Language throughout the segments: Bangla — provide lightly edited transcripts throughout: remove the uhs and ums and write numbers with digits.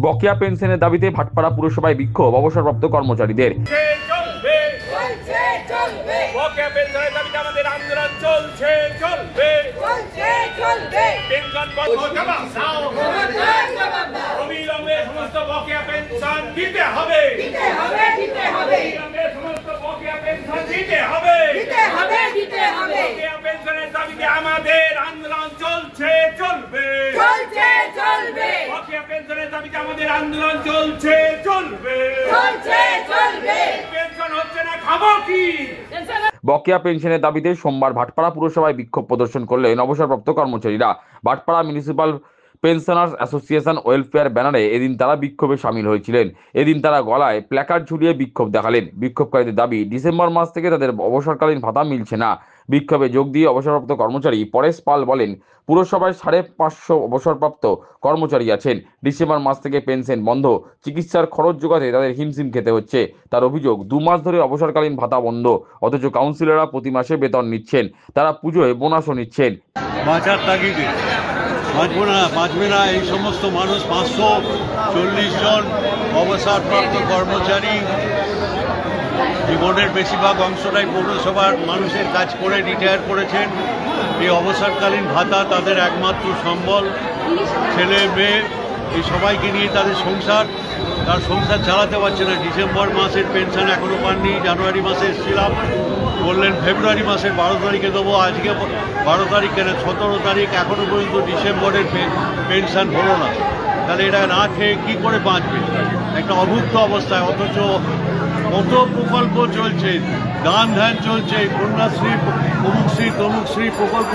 বকেয়া পেনশনের দাবিতে ভাটপাড়া পুরসভায় বিক্ষোভ অবসরপ্রাপ্ত কর্মচারীদের। বকেয়া পেনশনের দাবিতে আমাদের আন্দোলন চলছে, চলবে, পেনশন অবিলম্বে সমস্ত বকেয়া পেনশন দিতে হবে, সমস্ত বকেয়া পেনশন দিতে হবে, বকেয়া পেনশনের দাবিতে আমাদের আন্দোলন চলছে, চলবে, বকেয়া পেনশনের দাবিতে আমাদের আন্দোলন চলছে, চলবে, পেনশন হচ্ছে না, খাবো কি? বকেয়া পেনশনের দাবিতে সোমবার ভাটপাড়া পুরসভায় বিক্ষোভ প্রদর্শন করলেন অবসরপ্রাপ্ত কর্মচারীরা। Bhatpara municipal pensioners association welfare ব্যানারে এদিন তারা বিক্ষোভে সামিল হয়েছিলেন। এদিন তারা গলায় প্ল্যাকার্ড ঝুলিয়ে বিক্ষোভ দেখালেন। বিক্ষোভকারীদের দাবি, ডিসেম্বর মাস থেকে তাদের অবসরকালীন ভাতা মিলছে না। বিক্ষোভে যোগ দিয়ে অবসরপ্রাপ্ত কর্মচারী পরেশ পাল বলেন, পুরসভায় 550 অবসরপ্রাপ্ত কর্মচারী আছেন। ডিসেম্বর মাস থেকে পেনশন বন্ধ, চিকিৎসার খরচ জোগাতে তাদের হিমশিম খেতে হচ্ছে। তার অভিযোগ, 2 মাস ধরে অবসরকালীন ভাতা বন্ধ, অথচ কাউন্সিলররা প্রতি মাসে বেতন নিচ্ছেন, তারা পুজোয় বোনাসও নিচ্ছেন। বাঁচার তাগিদে বাঁচবে না এই সমস্ত মানুষ। 540 জন অবসরপ্রাপ্ত কর্মচারী জীবনের বেশিরভাগ অংশটাই পৌরসভার মানুষের কাজ করে রিটায়ার করেছেন। এই অবসরকালীন ভাতা তাদের একমাত্র সম্বল। ছেলে মেয়ে এই সবাইকে নিয়ে তাদের সংসার চালাতে পারছে না। ডিসেম্বর মাসের পেনশন এখনও পাননি। জানুয়ারি মাসে এসেছিলাম, বললেন ফেব্রুয়ারি মাসের 12 তারিখে দেবো। আজকে 12 তারিখ কেন, 17 তারিখ, এখনও পর্যন্ত ডিসেম্বরের পেনশন হলো না। তাহলে এটা না খেয়ে কী করে বাঁচবে? একটা অভুক্ত অবস্থায়। অথচ কত প্রকল্প চলছে, দান ধ্যান চলছে, কন্যাশ্রী, অমুকশ্রী তমুকশ্রী প্রকল্প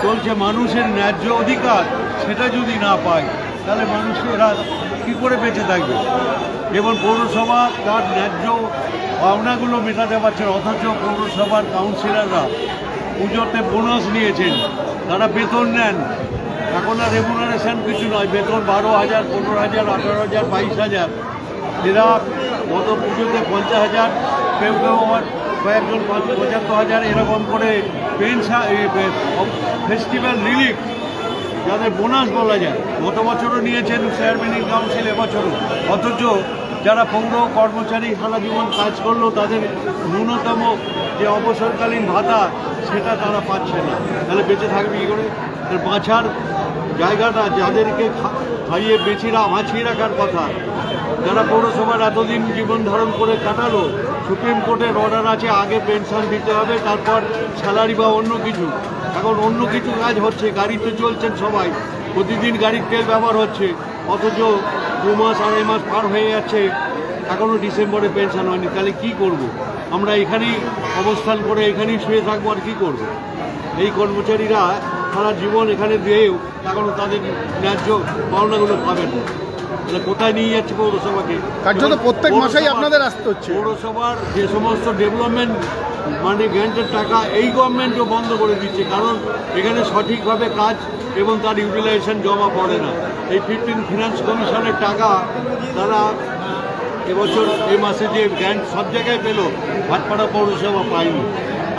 চলছে। মানুষের ন্যায্য অধিকার সেটা যদি না পায় তাহলে মানুষেরা কী করে বেঁচে থাকবে? এবং পৌরসভা তার ন্যায্য পাওনাগুলো মেটাতে পারছেন, অথচ পৌরসভার কাউন্সিলররা পুজোতে বোনাস নিয়েছেন, তারা বেতন নেন। এখন আর রেমুনারেশন কিছু নয়, বেতন 12,000, 15,000, 18,000, 22,000। এরা গত পুজোতে 50,000, কেউ আবার কয়েকজন 75,000 এরকম করে পেনশন, ফেস্টিভ্যাল রিলিফ যাদের বোনাস বলা যায়, গত বছরও নিয়েছেন চেয়ারম্যান কাউন্সিল, এবছরও। অথচ যারা পৌর কর্মচারী সারা জীবন কাজ করলো তাদের ন্যূনতম যে অবসরকালীন ভাতা সেটা তারা পাচ্ছে না। তাহলে বেঁচে থাকবে কী করে? বাঁচার জায়গাটা যাদেরকে খাইয়ে বাঁচিয়ে রাখার কথা, যারা পৌরসভার এতদিন জীবন ধারণ করে কাটালো, সুপ্রিম কোর্টের অর্ডার আছে আগে পেনশন দিতে হবে, তারপর স্যালারি বা অন্য কিছু। এখন অন্য কিছু কাজ হচ্ছে, গাড়িতে চলছেন সবাই, প্রতিদিন গাড়ির তেল ব্যবহার হচ্ছে, অথচ 2 মাস 2.5 মাস পার হয়ে যাচ্ছে, এখনও ডিসেম্বরে পেনশন হয়নি। তাহলে কী করব? আমরা এখানেই অবস্থান করে এখানেই শুয়ে থাকবো, আর কী করব? এই কর্মচারীরা সারা জীবন এখানে দিয়েও এখনও তাদের ন্যায্য পাওনাগুলো পাবেন না। তাহলে কোথায় নিয়ে যাচ্ছে পৌরসভাকে? তার জন্য প্রত্যেক মাসেই আপনাদের আসতে হচ্ছে। পৌরসভার যে সমস্ত ডেভেলপমেন্ট মানে গ্র্যান্টের টাকা এই গভর্নমেন্টও বন্ধ করে দিচ্ছে, কারণ এখানে সঠিকভাবে কাজ এবং তার ইউটিলাইজেশন জমা পড়ে না। এই 15 ফিনান্স কমিশনের টাকা তারা এবছর এই মাসে যে গ্র্যান্ট সব জায়গায় পেল, ভাটপাড়া পৌরসভা পায়নি।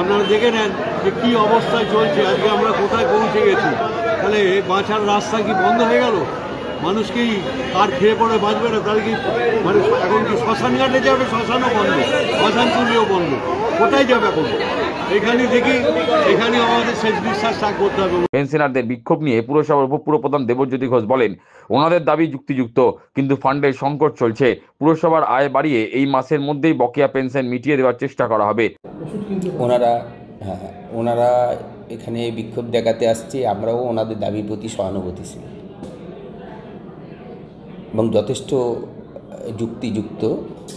আপনারা দেখে নেন যে কী অবস্থায় চলছে, আজকে আমরা কোথায় পৌঁছে গেছি। তাহলে বাঁচার রাস্তা কি বন্ধ হয়ে গেল? মানুষ কি আর খেয়ে পড়ে বাঁচবে না? তাহলে কি মানে এখন কি শ্মশান ঘাটে যাবে? শ্মশানও বন্ধ, শ্মশান তুলিও বন্ধ, কোথায় যাবে এখন? এখানে দেখি এখানে আমাদের শেষ বিশ্বাস ত্যাগ করতে হবে। পেনশনারদের বিক্ষোভ নিয়ে পুরসভার উপপুরপ্রধান দেবজ্যোতি ঘোষ বলেন, ওনাদের দাবি যুক্তিযুক্ত, কিন্তু ফান্ডের সংকট চলছে। পুরসভার আয় বাড়িয়ে এই মাসের মধ্যেই বকেয়া পেনশন মিটিয়ে দেওয়ার চেষ্টা করা হবে। ওনারা এখানে বিক্ষোভ দেখাতে আসছে, আমরাও ওনাদের দাবির প্রতি সহানুভূতিশীল এবং যথেষ্ট যুক্তিযুক্ত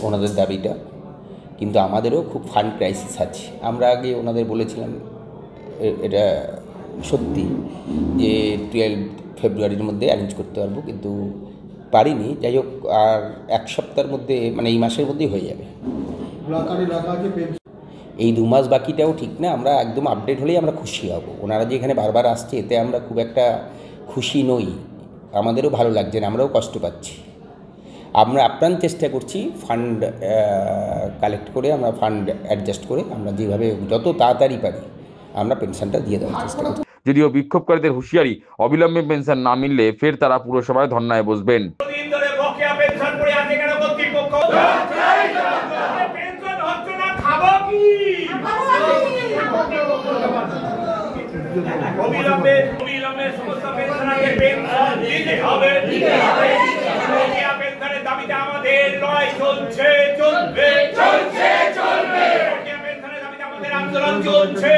ওনাদের দাবিটা, কিন্তু আমাদেরও খুব ফান্ড ক্রাইসিস আছে। আমরা আগে ওনাদের বলেছিলাম, এটা সত্যি যে 12 ফেব্রুয়ারির মধ্যে অ্যারেঞ্জ করতে পারবো, কিন্তু পারিনি। যাই হোক, আর 1 সপ্তাহের মধ্যে, মানে এই মাসের মধ্যেই হয়ে যাবে। এই 2 মাস বাকিটাও ঠিক না, আমরা একদম আপডেট হলেই আমরা খুশি হব। ওনারা যে এখানে বারবার আসছে এতে আমরা খুব একটা খুশি নই, আমাদেরও ভালো লাগছে না, আমরাও কষ্ট পাচ্ছি। আমরা আপ্রাণ চেষ্টা করছি ফান্ড কালেক্ট করে, আমরা ফান্ড অ্যাডজাস্ট করে আমরা যেভাবে যত তাড়াতাড়ি পারি আমরা পেনশনটা দিয়ে দেওয়ার চেষ্টা করছি। যদিও বিক্ষোভকারীদের হুঁশিয়ারি, অবিলম্বে পেনশন না মিললে ফের তারা পুরসভায় ধর্নায় বসবেন। পেনশন হচ্ছে না, খাবো কি? অবিলম্বে সমস্ত পেনশনারকে পেনশন দিতে হবে। বকেয়া পেনশনের দাবিতে আমাদের লড়াই চলবে। বকেয়া পেনশনের দাবিতে আমাদের আন্দোলন চলছে।